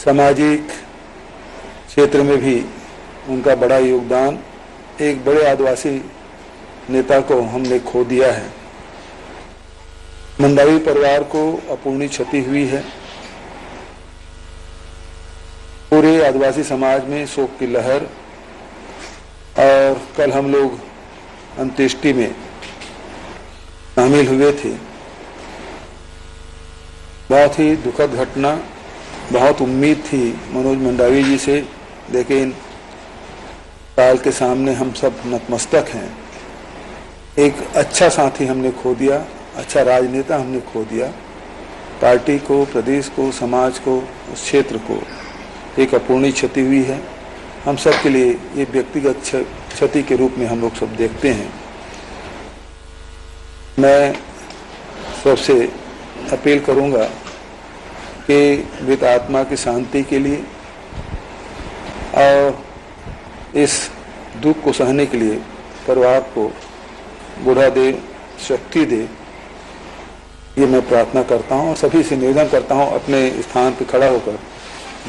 सामाजिक क्षेत्र में भी उनका बड़ा योगदान। एक बड़े आदिवासी नेता को हमने खो दिया है। मंडावी परिवार को अपूर्णीय क्षति हुई है। पूरे आदिवासी समाज में शोक की लहर। और कल हम लोग अंत्येष्टि में शामिल हुए थे। बहुत ही दुखद घटना। बहुत उम्मीद थी मनोज मंडावी जी से, लेकिन काल के सामने हम सब नतमस्तक हैं। एक अच्छा साथी हमने खो दिया, अच्छा राजनेता हमने खो दिया। पार्टी को, प्रदेश को, समाज को, उस क्षेत्र को एक अपूर्णीय क्षति हुई है। हम सब के लिए ये व्यक्तिगत क्षति के रूप में हम लोग सब देखते हैं। मैं सबसे अपील करूंगा कि मृत आत्मा की शांति के लिए और इस दुख को सहने के लिए परिवार को बुढ़ा दे, शक्ति दे, ये मैं प्रार्थना करता हूँ। और सभी से निवेदन करता हूँ अपने स्थान पर खड़ा होकर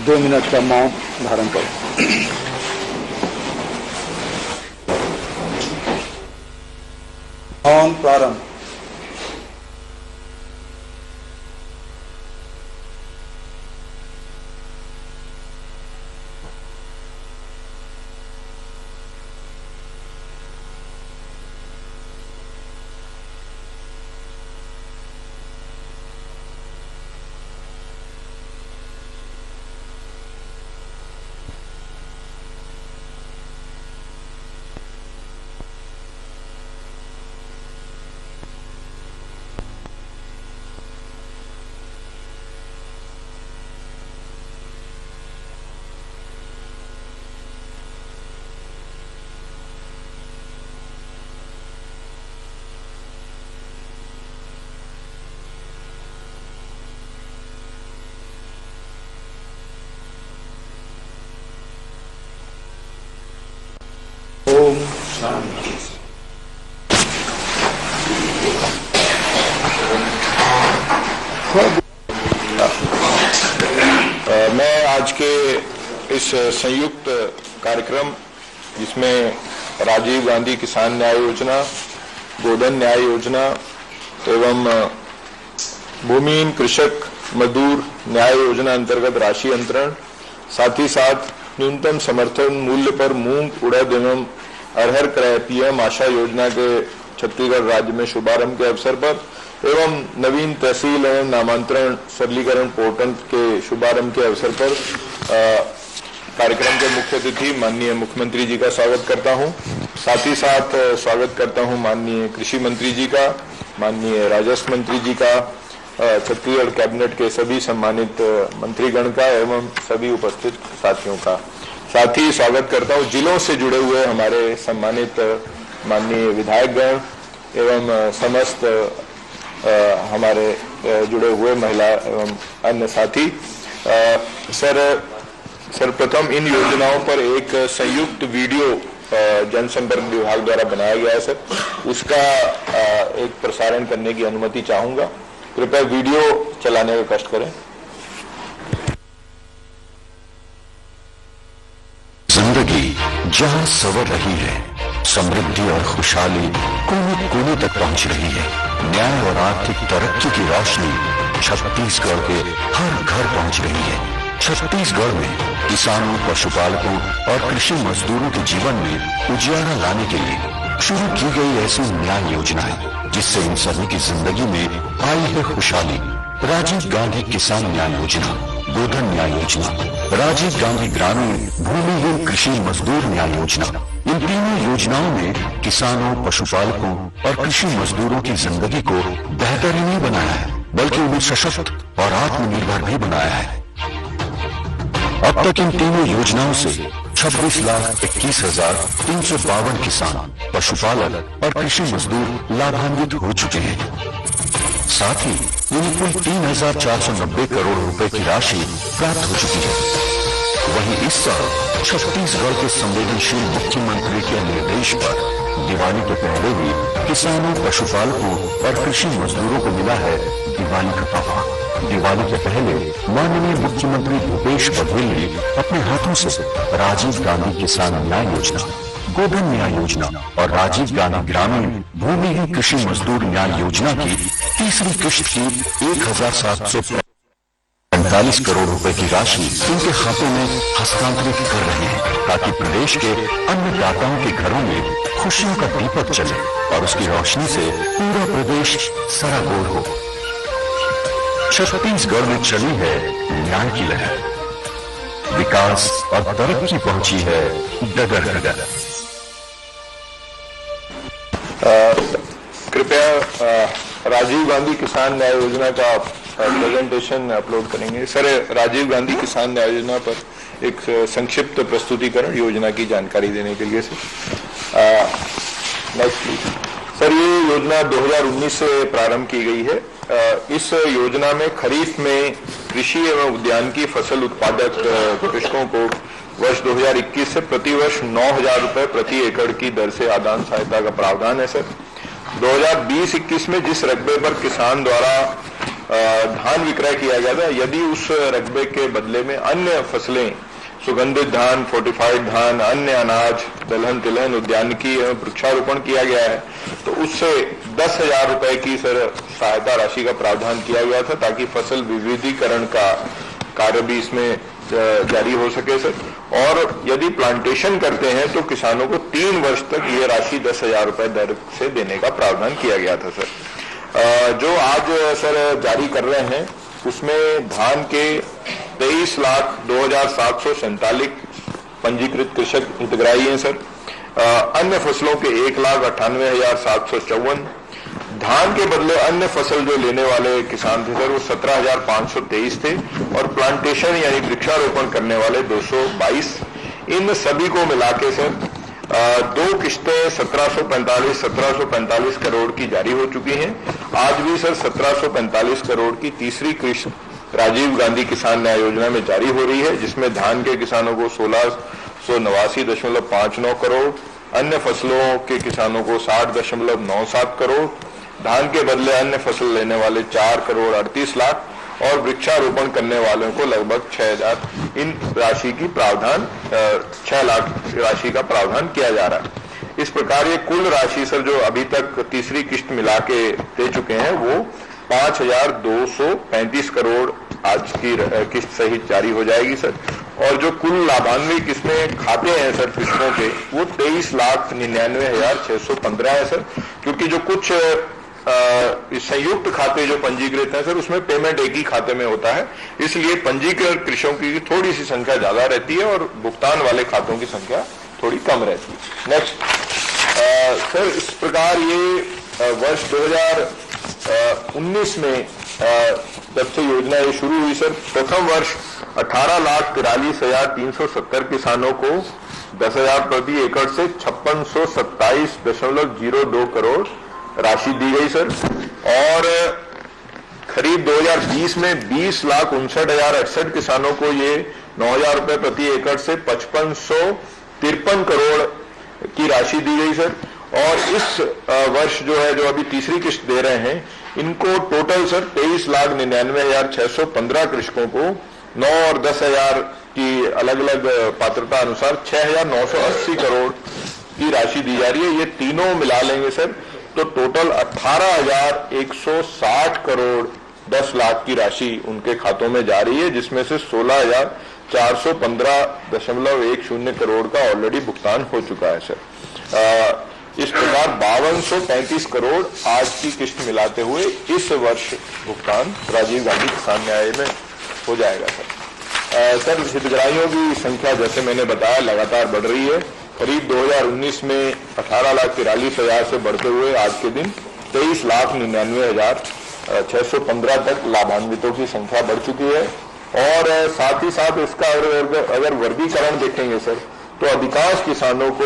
2 मिनट का मौन धारण करें। मौन प्रारंभ। ओम शांति। मैं आज के इस संयुक्त कार्यक्रम जिसमें राजीव गांधी किसान न्याय योजना, गोधन न्याय योजना एवं भूमिहीन कृषक मजदूर न्याय योजना अंतर्गत राशि अंतरण, साथ ही साथ न्यूनतम समर्थन मूल्य पर मूंग, उड़द एवं अरहर क्रय पीएम आशा योजना के छत्तीसगढ़ राज्य में शुभारंभ के अवसर पर एवं नवीन तहसील एवं नामांतरण सरलीकरण पोर्टल के शुभारंभ के अवसर पर कार्यक्रम के मुख्य अतिथि माननीय मुख्यमंत्री जी का स्वागत करता हूं। साथ ही साथ स्वागत करता हूं माननीय कृषि मंत्री जी का, माननीय राजस्व मंत्री जी का, छत्तीसगढ़ कैबिनेट के सभी सम्मानित मंत्रीगण का एवं सभी उपस्थित साथियों का। साथ ही स्वागत करता हूं जिलों से जुड़े हुए हमारे सम्मानित माननीय विधायकगण एवं समस्त हमारे जुड़े हुए महिला एवं अन्य साथी। सर्वप्रथम इन योजनाओं पर एक संयुक्त वीडियो जनसंपर्क विभाग द्वारा बनाया गया है सर, उसका एक प्रसारण करने की अनुमति चाहूंगा। कृपया वीडियो चलाने का कष्ट करें। जिंदगी जहां संवर रही है, समृद्धि और खुशहाली कोने कोने तक पहुंच रही है। न्याय और आर्थिक तरक्की की रोशनी छत्तीसगढ़ के हर घर पहुंच रही है। छत्तीसगढ़ में किसानों, पशुपालकों और कृषि मजदूरों के जीवन में उजियारा लाने के लिए शुरू की गई ऐसी न्याय योजनाएं जिससे इन सभी की जिंदगी में आई है खुशहाली। राजीव गांधी किसान न्याय योजना, गोधन न्याय योजना, राजीव गांधी ग्रामीण भूमिहीन कृषि मजदूर न्याय योजना, इन तीनों योजनाओं ने किसानों, पशुपालकों और कृषि मजदूरों की जिंदगी को बेहतर ही नहीं बनाया है, बल्कि उन्हें सशक्त और आत्मनिर्भर भी बनाया है। अब तक इन तीनों योजनाओं से 26,21,352 किसान, पशुपालक और कृषि मजदूर लाभान्वित हो चुके हैं। साथ ही उन्हें कुल 3,490 करोड़ रुपए की राशि प्राप्त हो चुकी है। वहीं इस साल छत्तीसगढ़ के संवेदनशील मुख्यमंत्री के निर्देश पर दिवाली के पहले भी किसानों, पशुपालकों और कृषि मजदूरों को मिला है दिवाली का तोहफा। दिवाली के पहले माननीय मुख्यमंत्री भूपेश बघेल ने अपने हाथों से राजीव गांधी किसान न्याय योजना, गोधन न्याय योजना और राजीव गांधी ग्रामीण भूमिहीन कृषि मजदूर न्याय योजना की तीसरी किश्त की 1,745 करोड़ रुपए की राशि उनके खातों में हस्तांतरित कर रहे हैं, ताकि प्रदेश के अन्नदाताओं के घरों में खुशियों का दीपक जले और उसकी रोशनी से पूरा प्रदेश सराबोर हो। छत्तीसगढ़ में चली है न्याय की लहर, विकास और तरक्की पहुंची है डगर डगर। कृपया राजीव गांधी किसान न्याय योजना का प्रेजेंटेशन अपलोड करेंगे। सर, राजीव गांधी किसान न्याय योजना पर एक संक्षिप्त प्रस्तुतिकरण योजना की जानकारी देने के लिए सर। Next please. सर, ये योजना 2019 से प्रारंभ की गई है। इस योजना में खरीफ में कृषि एवं उद्यानिकी फसल उत्पादक कृषकों को वर्ष 2021 से प्रतिवर्ष 9,000 रुपए प्रति एकड़ की दर से आदान सहायता का प्रावधान है। सर, 2020-21 में जिस रकबे पर किसान द्वारा धान विक्रय किया गया था, यदि उस रकबे के बदले में अन्य फसलें, सुगंधित धान, फोर्टिफाइड धान, अन्य अनाज, दलहन तिलहन, उद्यानिकी एवं वृक्षारोपण किया गया है, तो उससे 10,000 रुपए की सर सहायता राशि का प्रावधान किया गया था, ताकि फसल विविधीकरण का कार्य भी इसमें जारी हो सके सर। और यदि प्लांटेशन करते हैं तो किसानों को 3 वर्ष तक ये राशि 10,000 रुपए दर से देने का प्रावधान किया गया था सर। जो आज सर जारी कर रहे हैं उसमें धान के 23,02,747 पंजीकृत कृषक हितग्राही हैं सर। अन्य फसलों के 1,98,754, धान के बदले अन्य फसल जो लेने वाले किसान थे सर वो 17,523 थे, और प्लांटेशन यानी वृक्षारोपण करने वाले 222। इन सभी को मिला के सर 2 किश्तें 1745 करोड़ की जारी हो चुकी हैं। आज भी सर 1745 करोड़ की तीसरी किश्त राजीव गांधी किसान न्याय योजना में जारी हो रही है, जिसमें धान के किसानों को 1689.59 करोड़, अन्य फसलों के किसानों को 60.97 करोड़, धान के बदले अन्य फसल लेने वाले 4,38 लाख और वृक्षारोपण करने वालों को लगभग 6,000 इन राशि की प्रावधान 6 लाख राशि का प्रावधान किया जा रहा है। इस प्रकार ये कुल राशि सर जो अभी तक तीसरी किश्त मिला के दे चुके हैं वो 5,235 करोड़ आज की किश्त सहित जारी हो जाएगी सर। और जो कुल लाभान्वित किस्में खाते हैं सर किस्तों के वो 23,99,615 है सर, क्योंकि जो कुछ संयुक्त खाते जो पंजीकृत हैं सर उसमें पेमेंट एक ही खाते में होता है, इसलिए पंजीकृत कृषकों की थोड़ी सी संख्या ज्यादा रहती है और भुगतान वाले खातों की संख्या थोड़ी कम रहती है। नेक्स्ट सर, इस प्रकार ये वर्ष 2019 में जब से योजना ये शुरू हुई सर, प्रथम वर्ष 18,43,370 किसानों को 10,000 प्रति एकड़ से 5627.02 करोड़ राशि दी गई सर। और खरीफ 2020 में 20,59,068 किसानों को ये 9,000 रुपए प्रति एकड़ से 5553 करोड़ की राशि दी गई सर। और इस वर्ष जो है जो अभी तीसरी किश्त दे रहे हैं इनको टोटल सर 23,99,615 कृषकों को 9 और 10,000 की अलग अलग पात्रता अनुसार 6,980 करोड़ की राशि दी जा रही है। ये तीनों मिला लेंगे सर तो टोटल 18,160 करोड़ 10 लाख की राशि उनके खातों में जा रही है, जिसमें से 16,415.10 करोड़ का ऑलरेडी भुगतान हो चुका है सर। इस प्रकार 5235 करोड़ आज की किश्त मिलाते हुए इस वर्ष भुगतान राजीव गांधी किसान न्याय में हो जाएगा सर। सर, हितग्राहियों की संख्या जैसे मैंने बताया लगातार बढ़ रही है। करीब 2019 में 18,43,000 से बढ़ते हुए आज के दिन 23,99,615 तक लाभान्वितों की संख्या बढ़ चुकी है। और साथ ही साथ इसका अगर वर्गीकरण देखेंगे सर तो अधिकांश किसानों को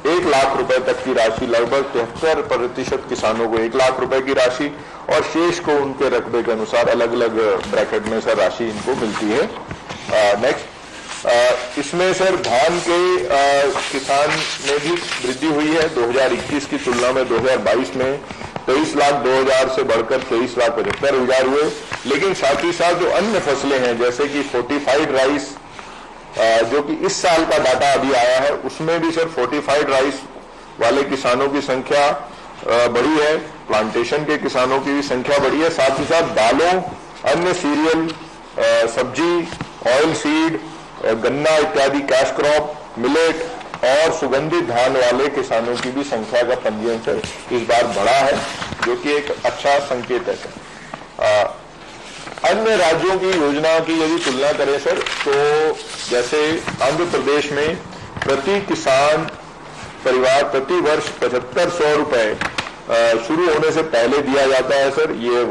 1 लाख रुपए तक की राशि, लगभग 73% किसानों को 1 लाख रुपए की राशि और शेष को उनके रकबे के अनुसार अलग अलग ब्रैकेट में सर राशि इनको मिलती है। नेक्स्ट, इसमें सर धान के किसान में भी वृद्धि हुई है। 2021 की तुलना में 2022 में 23,02,000 से बढ़कर 23,75,000 हुए। लेकिन साथ ही साथ जो अन्य फसलें हैं जैसे कि फोर्टिफाइड राइस, जो कि इस साल का डाटा अभी आया है, उसमें भी सर फोर्टिफाइड राइस वाले किसानों की संख्या बढ़ी है, प्लांटेशन के किसानों की भी संख्या बढ़ी है। साथ ही साथ दालों, अन्य सीरियल, सब्जी, ऑयल सीड, गन्ना इत्यादि कैश क्रॉप, मिलेट और सुगंधित धान वाले किसानों की भी संख्या का पंजीयन सर इस बार बढ़ा है, जो कि एक अच्छा संकेत है सर। अन्य राज्यों की योजना की यदि तुलना करें सर, तो जैसे आंध्र प्रदेश में प्रति किसान परिवार प्रति वर्ष 7500 रुपए शुरू होने से पहले दिया जाता है सर। ये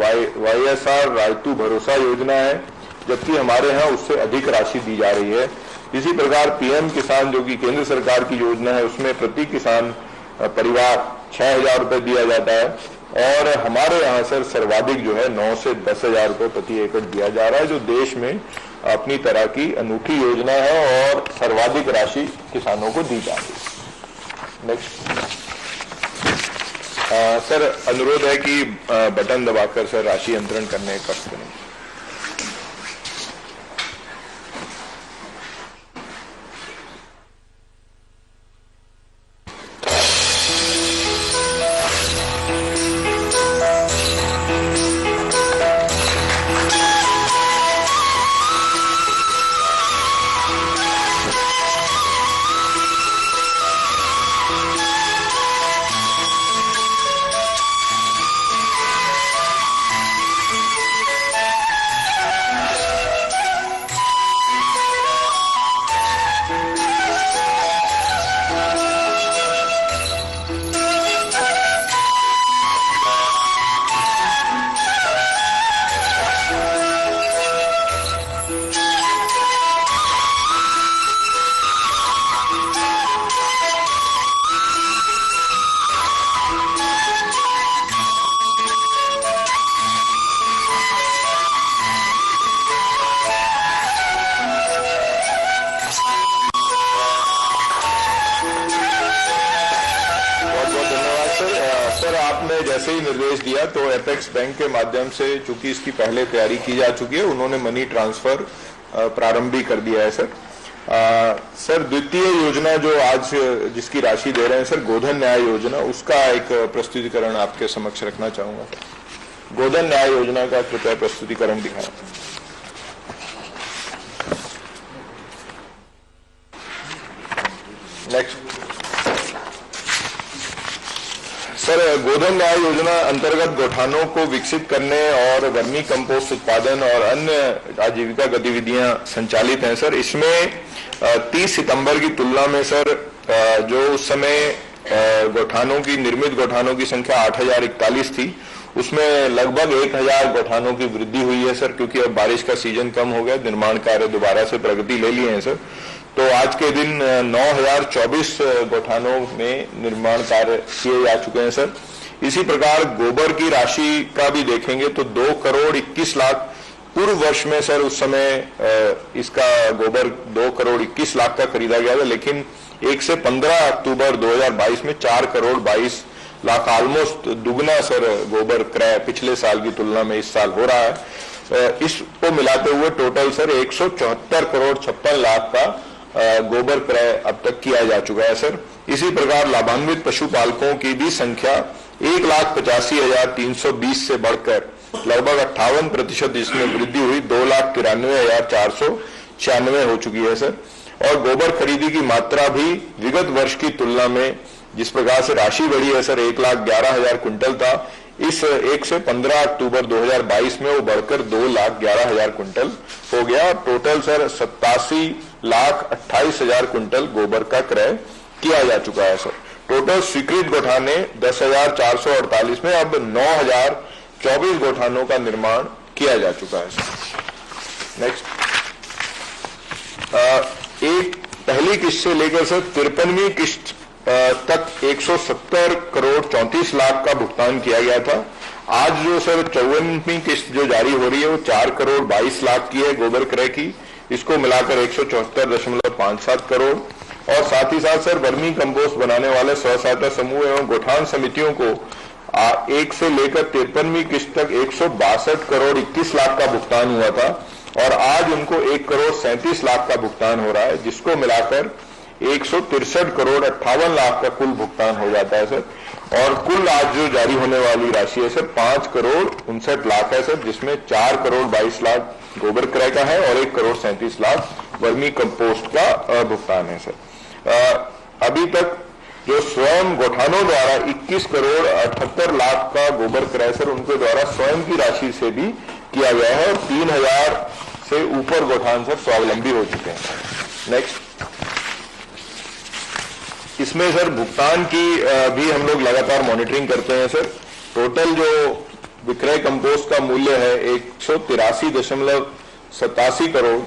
YSR रायतू भरोसा योजना है, जबकि हमारे यहाँ उससे अधिक राशि दी जा रही है। इसी प्रकार PM किसान जो कि केंद्र सरकार की योजना है, उसमें प्रति किसान परिवार 6000 रुपए दिया जाता है, और हमारे यहाँ सर सर्वाधिक जो है 9 से 10,000 रुपए प्रति एकड़ दिया जा रहा है, जो देश में अपनी तरह की अनूठी योजना है और सर्वाधिक राशि किसानों को दी जा रही है। नेक्स्ट सर, अनुरोध है कि बटन दबाकर सर राशि अंतरण करने का कष्ट करें। जैसे ही निर्देश दिया तो एपेक्स बैंक के माध्यम से, चूंकि इसकी पहले तैयारी की जा चुकी है, उन्होंने मनी ट्रांसफर प्रारंभ भी कर दिया है सर। सर, द्वितीय योजना जो आज जिसकी राशि दे रहे हैं सर, गोधन न्याय योजना, उसका एक प्रस्तुतिकरण आपके समक्ष रखना चाहूंगा। गोधन न्याय योजना का कृपया प्रस्तुतिकरण दिखाएं। नेक्स्ट सर, गोधन न्याय योजना अंतर्गत गौठानों को विकसित करने और वर्मी कंपोस्ट उत्पादन और अन्य आजीविका गतिविधियां संचालित हैं सर। इसमें 30 सितंबर की तुलना में सर जो उस समय गौठानों की निर्मित गौठानों की संख्या 8041 थी, उसमें लगभग 1000 गौठानों की वृद्धि हुई है सर, क्योंकि अब बारिश का सीजन कम हो गया, निर्माण कार्य दोबारा से प्रगति ले लिए हैं सर। तो आज के दिन 9024 गौठानों में निर्माण कार्य किए जा चुके हैं सर। इसी प्रकार गोबर की राशि का भी देखेंगे तो 2,21,00,000 पूर्व वर्ष में सर उस समय इसका गोबर 2,21,00,000 का खरीदा गया था, लेकिन 1 से 15 अक्टूबर 2022 में 4,22,00,000 ऑलमोस्ट दुगना सर गोबर क्रय पिछले साल की तुलना में इस साल हो रहा है। इसको मिलाते हुए टोटल सर 174,56,00,000 का गोबर क्रय अब तक किया जा चुका है सर। इसी प्रकार लाभान्वित पशुपालकों की भी संख्या 1,85,320 से बढ़कर लगभग 58% इसमें वृद्धि हुई 2,93,496 हो चुकी है सर। और गोबर खरीदी की मात्रा भी विगत वर्ष की तुलना में जिस प्रकार से राशि बढ़ी है सर, 1,11,000 क्विंटल था, इस 1 से 15 अक्टूबर 2022 में वो बढ़कर 2,11,000 क्विंटल हो गया। टोटल सर 87,28,000 क्विंटल गोबर का क्रय किया जा चुका है सर। टोटल स्वीकृत गौठाने 10,448 में अब 9,024 गौठानों का निर्माण किया जा चुका है सर। नेक्स्ट, एक पहली किस्त से लेकर सर 53वीं किस्त तक 170,34,00,000 का भुगतान किया गया था। आज जो सर 54वीं किस्त जो जारी हो रही है वो 4,22,00,000 की है गोबर क्रय की, इसको मिलाकर 174.57 करोड़। और साथ ही साथ सर वर्मी कंपोस्ट बनाने वाले स्व सहायता समूह एवं गौठान समितियों को 1 से लेकर 53वीं किस्त तक 162 करोड़ 21 लाख का भुगतान हुआ था और आज उनको 1 करोड़ 37 लाख का भुगतान हो रहा है, जिसको मिलाकर 163 करोड़ 58 लाख का कुल भुगतान हो जाता है सर। और कुल आज जो जारी होने वाली राशि है सर 5 करोड़ 59 लाख है सर, जिसमें 4 करोड़ 22 लाख गोबर क्रय का है और 1 करोड़ 37 लाख वर्मी कंपोस्ट का भुगतान है सर। अभी तक जो स्वयं गौठानों द्वारा 21 करोड़ 78 लाख का गोबर क्रय सर उनके द्वारा स्वयं की राशि से भी किया गया है और 3000 से ऊपर गौठान सर स्वावलंबी हो चुके हैं। नेक्स्ट, इसमें सर भुगतान की भी हम लोग लगातार मॉनिटरिंग करते हैं सर। टोटल जो विक्रय कंपोस्ट का मूल्य है 183.87 करोड़,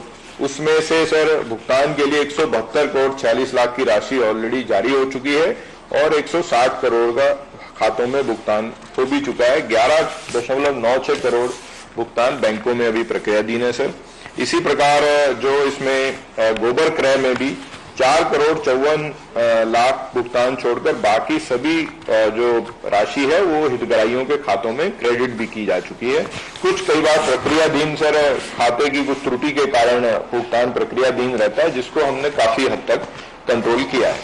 उसमें से सर भुगतान के लिए 172 करोड़ 46 लाख की राशि ऑलरेडी जारी हो चुकी है और 160 करोड़ का खातों में भुगतान हो भी चुका है। 11.96 करोड़ भुगतान बैंकों में अभी प्रक्रियाधीन है सर। इसी प्रकार जो इसमें गोबर क्रय में भी 4 करोड़ 54 लाख भुगतान छोड़कर बाकी सभी जो राशि है वो हितग्राहियों के खातों में क्रेडिट भी की जा चुकी है। कुछ कई बार प्रक्रियाधीन सर खाते की कुछ त्रुटि के कारण भुगतान प्रक्रियाधीन रहता है, जिसको हमने काफी हद तक कंट्रोल किया है।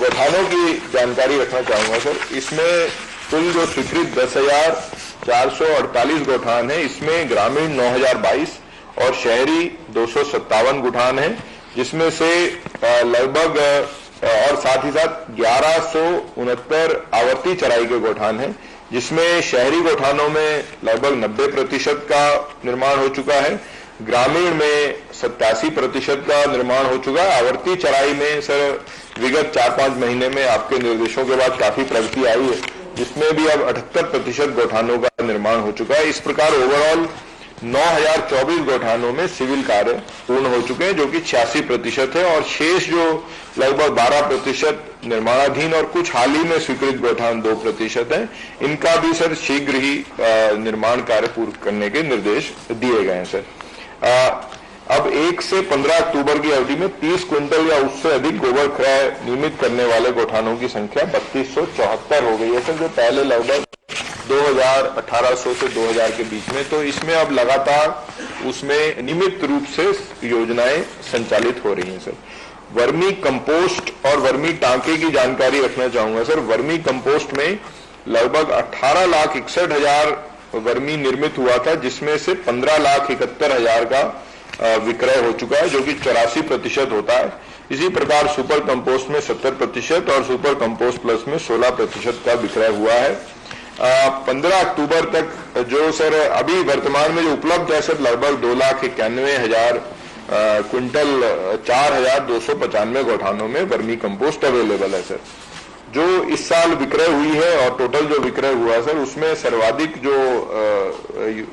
गौठानों की जानकारी रखना चाहूंगा सर। इसमें कुल जो स्वीकृत 10,448 गौठान है, इसमें ग्रामीण 9,022 और शहरी 257 गौठान है, जिसमें से लगभग और साथ ही साथ 1169 आवर्ती चराई के गौठान हैं, जिसमें शहरी गौठानों में लगभग 90% का निर्माण हो चुका है, ग्रामीण में 87% का निर्माण हो चुका है। आवर्ती चराई में सर विगत 4-5 महीने में आपके निर्देशों के बाद काफी प्रगति आई है, जिसमें भी अब 78% गौठानों का निर्माण हो चुका है। इस प्रकार ओवरऑल 9,024 गौठानों में सिविल कार्य पूर्ण हो चुके हैं, जो कि 86% है और शेष जो लगभग 12% निर्माणाधीन और कुछ हाल ही में स्वीकृत गौठान 2% है, इनका भी सर शीघ्र ही निर्माण कार्य पूर्ण करने के निर्देश दिए गए हैं सर। अब 1 से 15 अक्टूबर की अवधि में 30 क्विंटल या उससे अधिक गोबर क्रय नियमित करने वाले गौठानों की संख्या 3274 हो गई है सर, जो पहले लगभग 1800 से 2000 के बीच में। तो इसमें अब लगातार उसमें नियमित रूप से योजनाएं संचालित हो रही हैं सर। वर्मी कंपोस्ट और वर्मी टांके की जानकारी रखना चाहूंगा सर। वर्मी कंपोस्ट में लगभग 18,61,000 वर्मी निर्मित हुआ था, जिसमें से 15,71,000 का विक्रय हो चुका है, जो कि 84% होता है। इसी प्रकार सुपर कंपोस्ट में 70% और सुपर कंपोस्ट प्लस में 16% का विक्रय हुआ है। 15 अक्टूबर तक जो सर अभी वर्तमान में जो उपलब्ध है सर लगभग 2,91,000 क्विंटल 4,295 गौठानों में वर्मी कंपोस्ट अवेलेबल है सर। जो इस साल विक्रय हुई है और टोटल जो विक्रय हुआ है सर, उसमें सर्वाधिक जो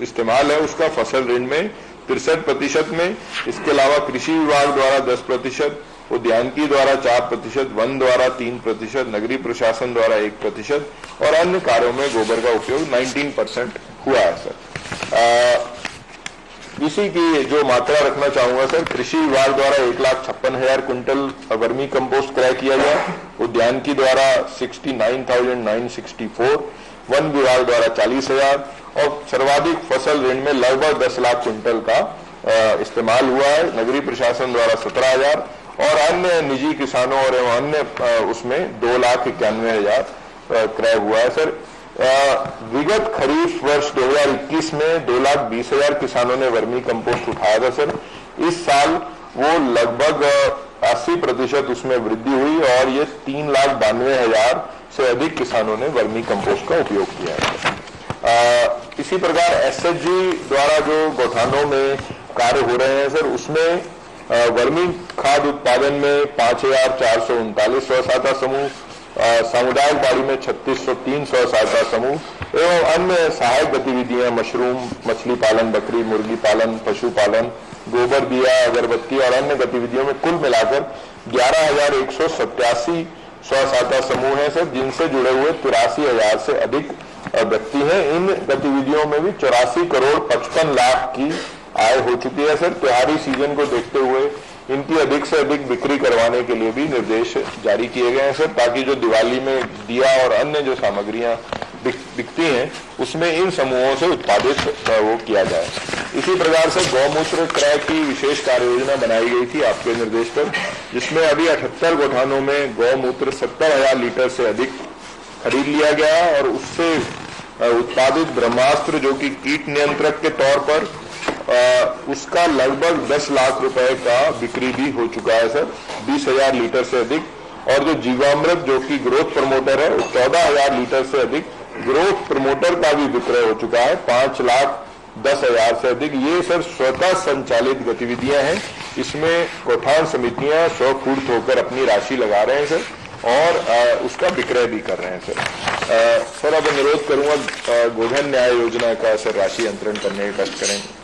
इस्तेमाल है उसका फसल ऋण में 63% में, इसके अलावा कृषि विभाग द्वारा 10%, उद्यानिकी द्वारा 4%, वन द्वारा 3%, नगरीय प्रशासन द्वारा 1% और अन्य कार्यों में गोबर का उपयोग 19% हुआ है सर। इसी की जो मात्रा रखना चाहूंगा सर, कृषि विभाग द्वारा 1,56,000 क्विंटल वर्मी कंपोस्ट क्रय किया गया, उद्यानिकी द्वारा 69,964, वन विभाग द्वारा 40,000 और सर्वाधिक फसल ऋण में लगभग 10 लाख क्विंटल का इस्तेमाल हुआ है। नगरीय प्रशासन द्वारा 17,000 और अन्य निजी किसानों और अन्य उसमें 2,91,000 क्रय हुआ है सर। विगत खरीफ वर्ष 2021 में 2,20,000 किसानों ने वर्मी कंपोस्ट उठाया था सर। इस साल वो लगभग 80% उसमें वृद्धि हुई और ये 3,92,000 से अधिक किसानों ने वर्मी कंपोस्ट का उपयोग किया है। इसी प्रकार एसएचजी द्वारा जो गौठानों में कार्य हो रहे हैं सर, उसमें वर्मी खाद उत्पादन में 5,439 स्वसहायता समूह, सामुदायिक बाड़ी में 3,603 स्वसहायता समूह एवं अन्य सहायक गतिविधियां मशरूम, मछली पालन, बकरी मुर्गी पालन, पशुपालन, गोबर दिया, अगरबत्ती और अन्य गतिविधियों में कुल मिलाकर 11,187 स्वसहायता समूह हैं सर, जिनसे जुड़े हुए 83,000 से अधिक व्यक्ति हैं। इन गतिविधियों में भी 84 करोड़ 55 लाख की आय हो चुकी है सर। त्योहारी सीजन को देखते हुए इनकी अधिक से अधिक बिक्री करवाने के लिए भी निर्देश जारी किए गए हैं सर, ताकि जो दिवाली में दिया और अन्य जो सामग्रियां बिकती हैं उसमें इन समूहों से उत्पादित वो किया जाए। इसी प्रकार से गौमूत्र क्रय की विशेष कार्य योजना बनाई गई थी आपके निर्देश पर, जिसमें अभी 78 गोठानों में गौमूत्र 70,000 लीटर से अधिक खरीद लिया गया और उससे उत्पादित ब्रह्मास्त्र जो कि कीट नियंत्रक के तौर पर उसका लगभग 10 लाख रुपए का बिक्री भी हो चुका है सर, 20,000 लीटर से अधिक। और जो जीवामृत जो कि ग्रोथ प्रमोटर है, 14,000 लीटर से अधिक ग्रोथ प्रमोटर का भी विक्रय हो चुका है, 5,10,000 से अधिक। ये सर स्वतः संचालित गतिविधियां हैं, इसमें गौठान समितियां स्वफूर्त होकर अपनी राशि लगा रहे हैं सर और उसका विक्रय भी कर रहे हैं सर। सर अब अनुरोध करूंगा गोधन न्याय योजना का सर राशि अंतरण करने का कष्ट करेंगे।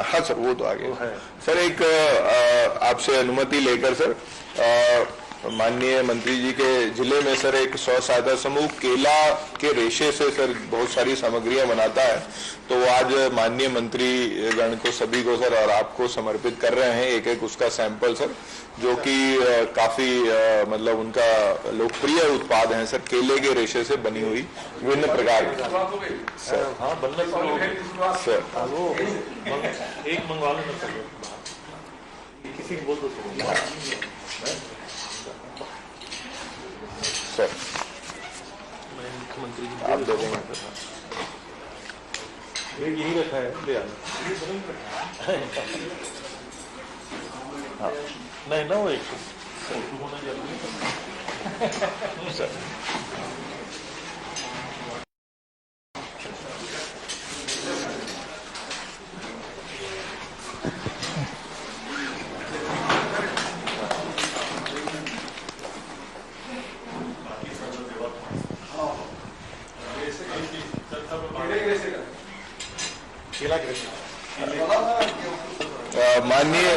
हाँ सर, वो तो आगे सर एक आपसे अनुमति लेकर सर माननीय मंत्री जी के जिले में सर एक स्व सहायता समूह केला के रेशे से सर बहुत सारी सामग्रियां बनाता है, तो वो आज माननीय मंत्री गण को सभी को सर और आपको समर्पित कर रहे हैं एक एक उसका सैंपल सर, जो कि काफी मतलब उनका लोकप्रिय उत्पाद है सर, केले के रेशे से बनी हुई विभिन्न प्रकार की सर। हाँ सर एक मंगवा लो किसी को बोल दो सर, मुख्यमंत्री जी आप दे देंगे एक यही रखा है, ले आना। हाँ नहीं ना वो एक होना जरूरी सर। माननीय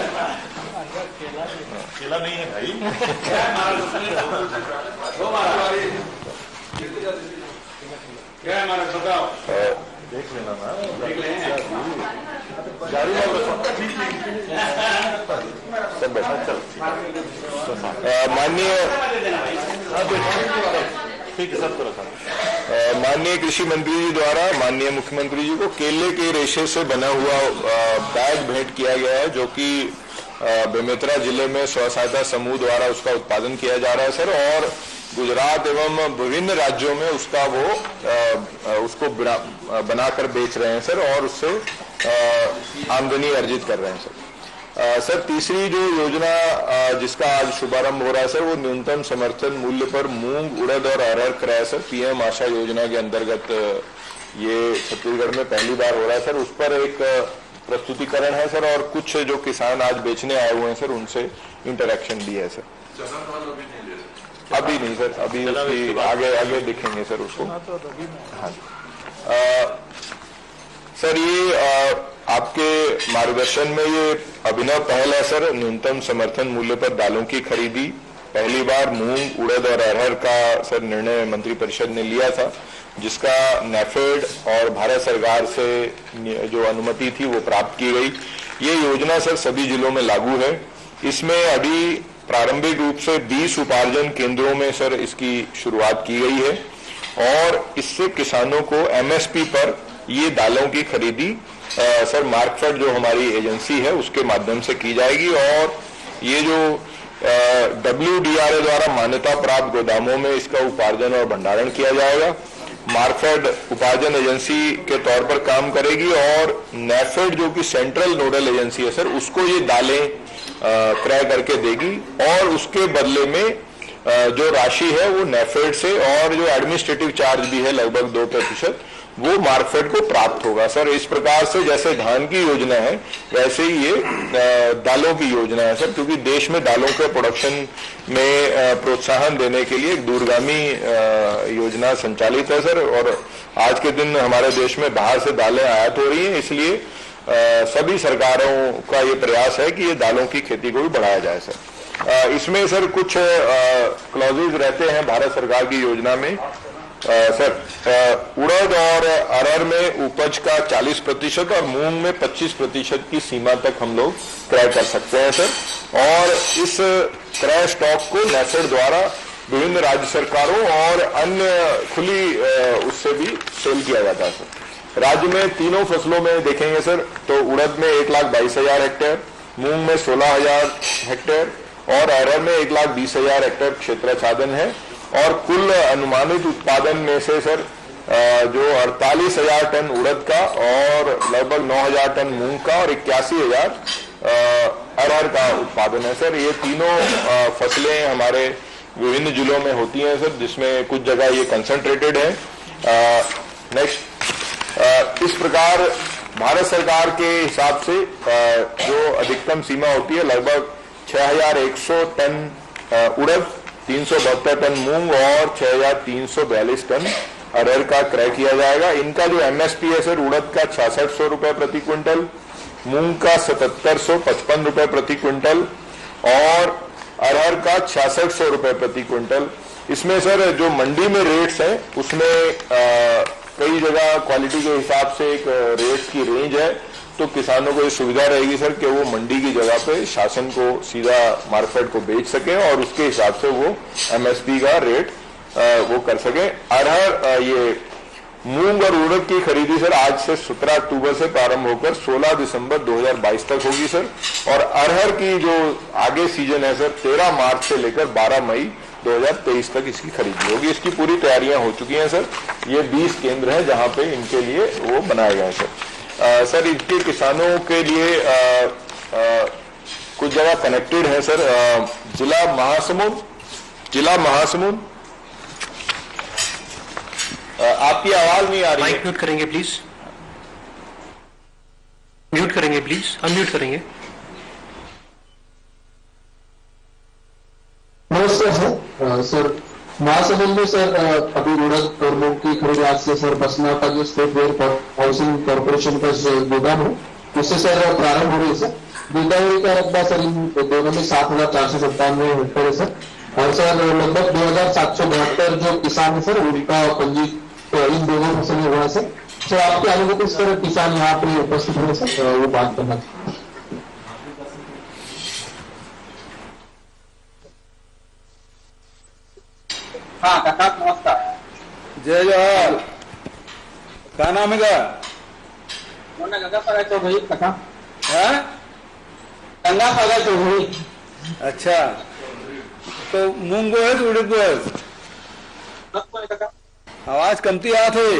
केला नहीं है भाई, देख लेना ना, जारी सब बैठा चल। माननीय ठीक है सब तो रखा। माननीय कृषि मंत्री जी द्वारा माननीय मुख्यमंत्री जी को केले के रेशे से बना हुआ बैग भेंट किया गया है, जो कि बेमेतरा जिले में स्व सहायता समूह द्वारा उसका उत्पादन किया जा रहा है सर, और गुजरात एवं विभिन्न राज्यों में उसका वो उसको बनाकर बेच रहे हैं सर और उससे आमदनी अर्जित कर रहे हैं सर। सर तीसरी जो योजना जिसका आज शुभारंभ हो रहा है सर, वो न्यूनतम समर्थन मूल्य पर मूंग, उड़द और अरहर क्रय सर, पीएम आशा योजना के अंतर्गत ये छत्तीसगढ़ में पहली बार हो रहा है सर। उस पर एक प्रस्तुतिकरण है सर और कुछ जो किसान आज बेचने आए हुए हैं सर उनसे इंटरेक्शन भी है सर। अभी नहीं सर, अभी उसकी आगे दिखेंगे सर उसको। हाँ सर ये आपके मार्गदर्शन में ये अभिनव पहल है सर, न्यूनतम समर्थन मूल्य पर दालों की खरीदी। पहली बार मूंग, उड़द और अरहर का सर निर्णय मंत्रिपरिषद ने लिया था, जिसका नेफेड और भारत सरकार से जो अनुमति थी वो प्राप्त की गई। ये योजना सर सभी जिलों में लागू है। इसमें अभी प्रारंभिक रूप से 20 उपार्जन केंद्रों में सर इसकी शुरुआत की गई है और इससे किसानों को एमएसपी पर ये दालों की खरीदी सर मार्कफेड जो हमारी एजेंसी है उसके माध्यम से की जाएगी और ये जो WDRA द्वारा मान्यता प्राप्त गोदामों में इसका उपार्जन और भंडारण किया जाएगा। मार्कफेड उपार्जन एजेंसी के तौर पर काम करेगी और नेफेड जो कि सेंट्रल नोडल एजेंसी है सर, उसको ये दालें क्रय करके देगी और उसके बदले में जो राशि है वो नेफेड से और जो एडमिनिस्ट्रेटिव चार्ज भी है लगभग 2% वो मार्कफेड को प्राप्त होगा। सर इस प्रकार से जैसे धान की योजना है वैसे ही ये दालों की योजना है सर, क्योंकि देश में दालों के प्रोडक्शन में प्रोत्साहन देने के लिए एक दूरगामी योजना संचालित है सर। और आज के दिन हमारे देश में बाहर से दालें आयात हो रही हैं, इसलिए सभी सरकारों का ये प्रयास है कि ये दालों की खेती को भी बढ़ाया जाए सर। इसमें सर कुछ क्लॉजेज रहते हैं भारत सरकार की योजना में सर, उड़द और अरहर में उपज का 40% और मूंग में 25% की सीमा तक हम लोग क्रय कर सकते हैं सर। और इस क्रय स्टॉक को नेफेड द्वारा विभिन्न राज्य सरकारों और अन्य खुली उससे भी सेल किया जाता है सर। राज्य में तीनों फसलों में देखेंगे सर तो उड़द में 1,22,000 हेक्टेयर, मूंग में 16,000 हेक्टेयर और अरहर में 1,20,000 हेक्टेयर क्षेत्राच्छादन है। और कुल अनुमानित उत्पादन में से सर जो 48,000 टन उड़द का और लगभग 9,000 टन मूंग का और 81,000 अरहर का उत्पादन है सर। ये तीनों फसलें हमारे विभिन्न जिलों में होती हैं सर, जिसमें कुछ जगह ये कंसंट्रेटेड है। नेक्स्ट, इस प्रकार भारत सरकार के हिसाब से जो अधिकतम सीमा होती है लगभग 6,100 टन उड़द, 372 टन मूंग और 6,342 टन अरहर का क्रय किया जाएगा। इनका जो एमएसपी है सर उड़द का 6600 रुपए प्रति क्विंटल, मूंग का 7755 रुपए प्रति क्विंटल और अरहर का 6600 रुपए प्रति क्विंटल। इसमें सर जो मंडी में रेट्स हैं उसमें कई जगह क्वालिटी के हिसाब से एक रेट्स की रेंज है, तो किसानों को ये सुविधा रहेगी सर कि वो मंडी की जगह पे शासन को सीधा मार्केट को बेच सके और उसके हिसाब से वो एमएसपी का रेट वो कर सके। अरहर ये मूंग और उड़द की खरीदी सर आज से 17 अक्टूबर से प्रारंभ होकर 16 दिसंबर 2022 तक होगी सर। और अरहर की जो आगे सीजन है सर 13 मार्च से लेकर 12 मई 2023 तक इसकी खरीदी होगी। इसकी पूरी तैयारियां हो चुकी हैं सर। ये 20 केंद्र हैं जहां पे इनके लिए वो बनाए गए सर। सर इनके किसानों के लिए कुछ जगह कनेक्टेड है सर। जिला महासमुंद आपकी आवाज नहीं आ रही है। माइक म्यूट करेंगे प्लीज, म्यूट करेंगे प्लीज, अनम्यूट करेंगे। नमस्कार सर। सर महासमुंद में सर अभी उड़द और मूंग की खरीद आज से सर बसना का जो स्टेट वेयर हाउसिंग कॉर्पोरेशन का गोदाम है उससे सर प्रारंभ हो रही है सर। गोदावरी का रकबा सर इन दोनों में 7,497 हेक्टेयर है सर। और सर लगभग 2,772 जो किसान है सर उनका पंजी इन दोनों फसलें हुआ है सर। आपके अनुभव सर किसान यहाँ पे उपस्थित है सर, वो बात करना। हाँ काका नमस्कार। जय जवाहर। क्या नाम है का? गंगा सागर चौधरी काका। हाँ? गंगा सागर चौधरी। अच्छा, तो मूंग गो है तो उड़द गो है? काका आवाज कमती आत है।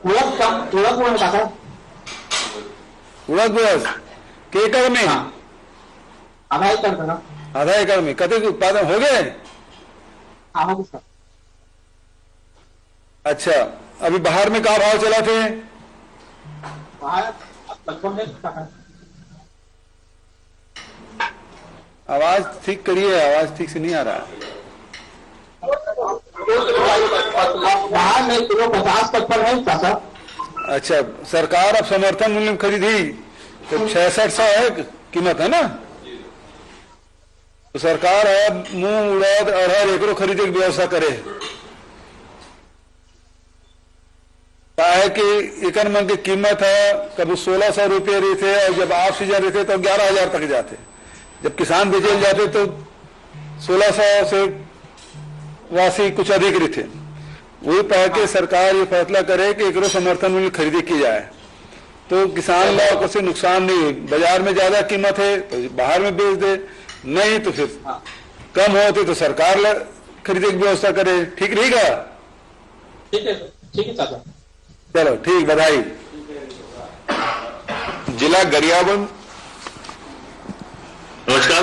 उड़द काका उड़द गो के एकड़ में? आधा एकड़ काका। आधा एकड़ में कतने उत्पादन हो गए? अच्छा, अभी बाहर में क्या भाव चला थे? आवाज ठीक करिए, आवाज ठीक से नहीं आ रहा। बाहर में किलो 50-55 है काका। अच्छा, सरकार अब समर्थन मूल्य में खरीदी तो 6600 है कीमत है ना? तो सरकार है मूंग उड़द अरहर एकरो खरीदे की व्यवस्था करे। क्या है कि एकन मन की कीमत है कभी 1,600 रुपये रही थे और जब ऑफ सीजन रहते तो 11,000 तक जाते। जब किसान बेचे जाते तो 1,600 से वासी कुछ अधिक रहते। वही पाए के सरकार ये फैसला करे कि एकरो समर्थन मूल्य खरीदी की जाए तो किसान लोग को से नुकसान नहीं। बाजार में ज्यादा कीमत है तो बाहर में बेच दे, नहीं तो फिर कम होते तो सरकार खरीदे की व्यवस्था करे। ठीक रहेगा? ठीक है चाचा। चलो ठीक, बधाई। जिला गरियाबंद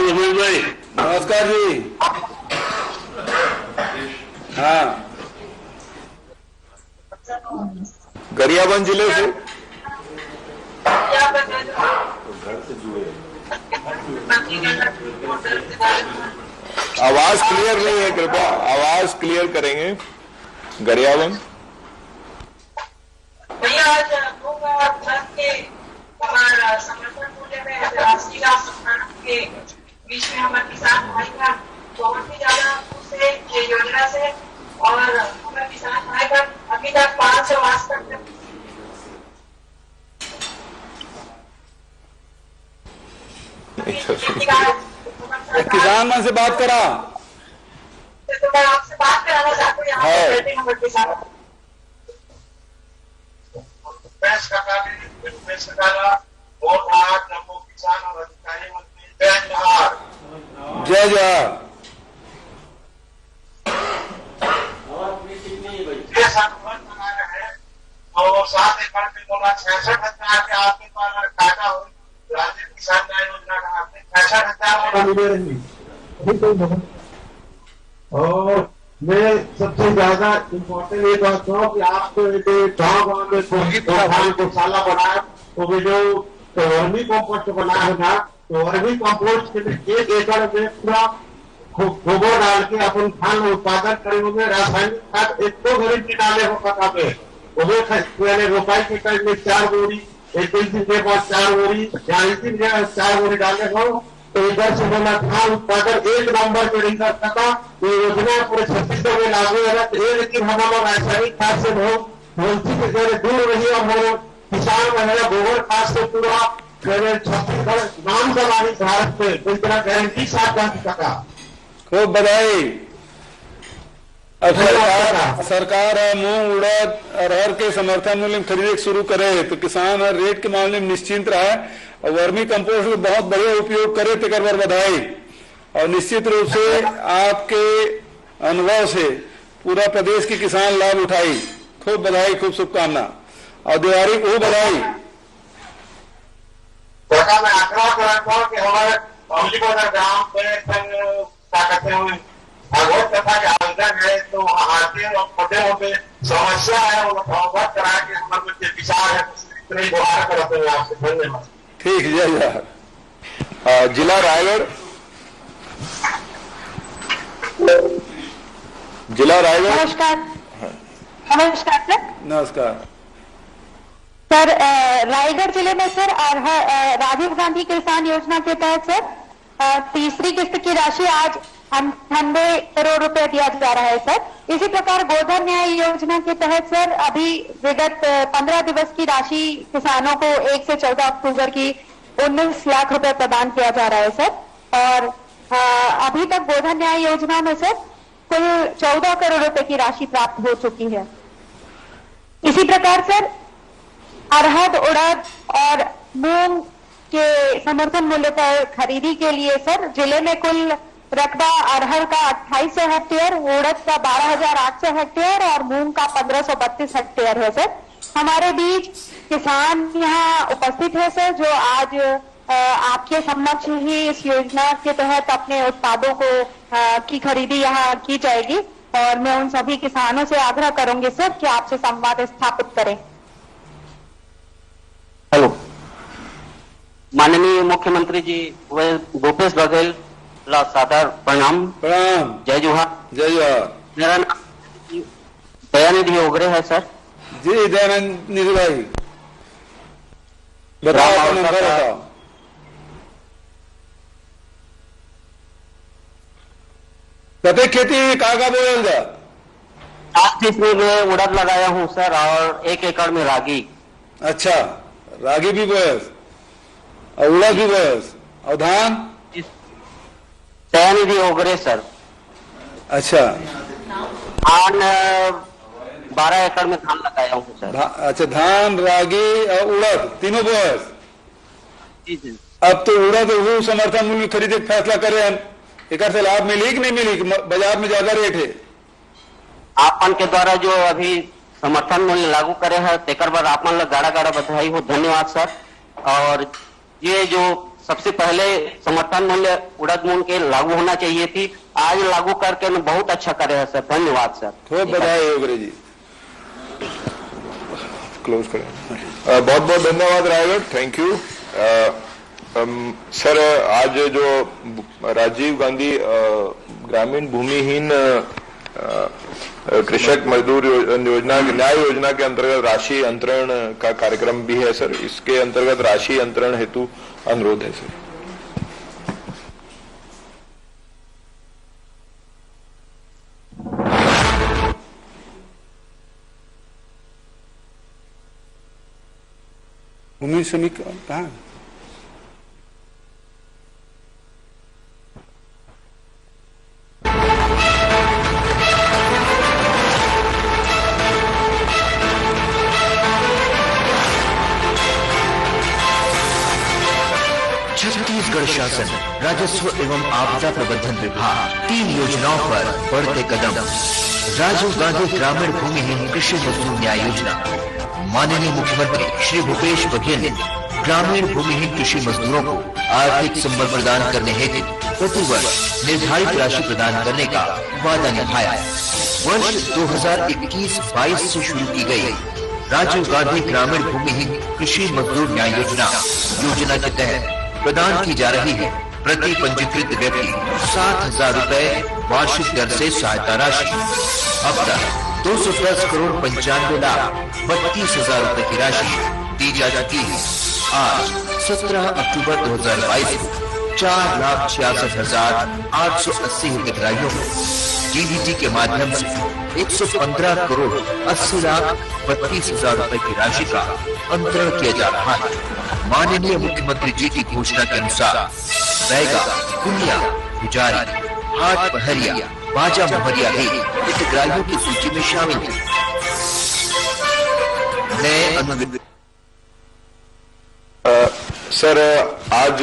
मनोज भाई। नमस्कार जी। हाँ, गरियाबंद जिले से आवाज क्लियर नहीं है, कृपया आवाज क्लियर करेंगे। गरियाबंद भैया आज के हमारा समर्थन मूल्य में राष्ट्रीय के बीच में हमारे किसान भाई का बहुत ही ज्यादा खुश है ये योजना से। और हमारे किसान भाई का अभी तक 500 आज तक किसान मन से बात करा। तो मैं आपसे बात कराना चाहता हूँ यहाँ पर बैठे हमारे किसान किसान और अधिकारी मंत्री जय जोहार। जय जवाहर। और 7 एकड़ में 2,66,000 के आपके पास काटा हो राज्य किसान न्याय योजना का आपने 65,000 और मैं सबसे ज्यादा इम्पोर्टेंट ये बात कहूँ कि आपको जो गाँव में गौशाला बनाया तो वे जो वर्मी कॉम्पोस्ट बनाया है ना, तो वर्मी कॉम्पोस्ट के लिए 1 एकड़ में पूरा गोबर डाल के अपन धान उत्पादन करेंगे। रासायनिक खाद 1-2 घंटे डाले हो पका पे मैंने रोपाई के टाइम में 4 बोरी, 21 दिन के बाद 4 बोरी, 40 दिन के बाद 4 बोरी डाले हो तो इधर से बोला धान उत्पादन 1 नंबर पे नहीं कर सका। ये योजना पूरे छत्तीसगढ़ में लागू है। तो ये लेकिन हमारा रासायनिक खाद से बहुत वंचित दूर रही और हमारे किसान महिला गोबर खाद से पूरा छत्तीसगढ़ नाम कमाई भारत में कोई तरह गारंटी साथ जा सका। खूब बधाई। अब सरकार मूंग उड़द अरहर के समर्थन मूल्य में खरीद शुरू करे तो किसान रेट के मामले में निश्चिंत रहे और वर्मी कंपोस्ट का बहुत बढ़िया उपयोग करे तो एक बार बधाई। और निश्चित रूप से आपके अनुभव से पूरा प्रदेश के किसान लाभ उठाई। खूब बधाई, खूब शुभकामना और दिवाली को बधाई। मैं आग्रह करता हूँ कि हमारे पब्लिक गाँव में क्या कहते हैं भागवत कथा के आयोजन है तो आते और छोटे मोटे समस्या है वो अवगत करा के हमारे विचार है इतने गुहार करते हैं आपसे। धन्यवाद। ठीक, जय जवाहर। जिला रायगढ़ नमस्कार। नमस्कार सर। नमस्कार सर, रायगढ़ जिले में सर राजीव गांधी किसान योजना के तहत सर तीसरी किस्त की राशि आज 98 करोड़ रुपए दिया जा रहा है सर। इसी प्रकार गोधन न्याय योजना के तहत सर अभी विगत 15 दिवस की राशि किसानों को 1 से 14 अक्टूबर की 19 लाख रुपए प्रदान किया जा रहा है सर। और अभी तक गोधन न्याय योजना में सर कुल 14 करोड़ रुपए की राशि प्राप्त हो चुकी है। इसी प्रकार सर अरहर, उड़द और मूंग के समर्थन मूल्य पर खरीदी के लिए सर जिले में कुल रकबा अरहर का 2800 हेक्टेयर, उड़द का 12,800 हेक्टेयर और मूंग का 1532 हेक्टेयर है सर। हमारे बीच किसान यहाँ उपस्थित है सर जो आज आपके समक्ष ही इस योजना के तहत अपने उत्पादों को की खरीदी यहाँ की जाएगी। और मैं उन सभी किसानों से आग्रह करूंगी सर कि आपसे संवाद स्थापित करें। हेलो, माननीय मुख्यमंत्री जी भूपेश बघेल सादर प्रणाम। प्रणाम। जय जोहार। जय जवाहर। मेरा नाम दयानिधि ओगरे है सर। जी दयानिधि भाई बताओ अपना नंबर बताओ। कते खेती का बोल जा? 8 में उड़द लगाया हूँ सर और 1 एकड़ में रागी। अच्छा, रागी भी बोयस और उड़द भी बोयस और धान? दयानिधि ओगरे सर। अच्छा, धान 12 एकड़ में धान लगाया हूँ सर। अच्छा, धान, रागी और उड़द तीनों बोयस? जी जी। अब तो उड़द वो समर्थन मूल्य खरीदे के फैसला करे हम, एक से लाभ मिली कि नहीं मिली? बाजार में ज्यादा रेट है। आपन के द्वारा जो अभी समर्थन मूल्य लागू करे है तेकर बाद आपन गाड़ा गाड़ा बधाई हो। धन्यवाद सर। और ये जो सबसे पहले समर्थन मूल्य उड़द मूंग के लागू होना चाहिए थी। आज लागू करके बहुत अच्छा करे है सर, धन्यवाद सर। खूब बधाई योगरे जी। क्लोज करें। बहुत बहुत धन्यवाद रायगढ़, थैंक यू। सर आज जो राजीव गांधी ग्रामीण भूमिहीन कृषक मजदूर योजना, न्याय योजना के अंतर्गत राशि अंतरण का कार्यक्रम भी है सर, इसके अंतर्गत राशि अंतरण हेतु अनुरोध है सर। भूमि समीक्षा कहाँ? छत्तीसगढ़ शासन राजस्व एवं आपदा प्रबंधन विभाग 3 योजनाओं पर बढ़ते कदम। राजीव गांधी ग्रामीण भूमिहीन कृषि मजदूर न्याय योजना। माननीय मुख्यमंत्री श्री भूपेश बघेल ने ग्रामीण भूमिहीन कृषि मजदूरों को आर्थिक संबल प्रदान करने हेतु प्रतिवर्ष निर्धारित राशि प्रदान करने का वादा निभाया। वर्ष 2021-22 से शुरू की गई राजीव गांधी ग्रामीण भूमिहीन कृषि मजदूर न्याय योजना के तहत प्रदान की जा रही है प्रति पंजीकृत व्यक्ति 7,000 रुपए वार्षिक दर से सहायता राशि। अब तक 210 करोड़ 95 लाख 32,000 रुपए की राशि दी जा चुकी है। आज 17 अक्टूबर 2022 को 4,66,880 हितग्राहियों को डीबीटी के माध्यम से 115 करोड़ 80 लाख 32,000 रुपए की राशि का अंतरण किया जा रहा है। माननीय मुख्यमंत्री जी की घोषणा के अनुसार बैगा, कुनिया, पुजारी, हाट पहरिया, बाजा मोहरिया भी हितग्राहियों की सूची में शामिल है। सर आज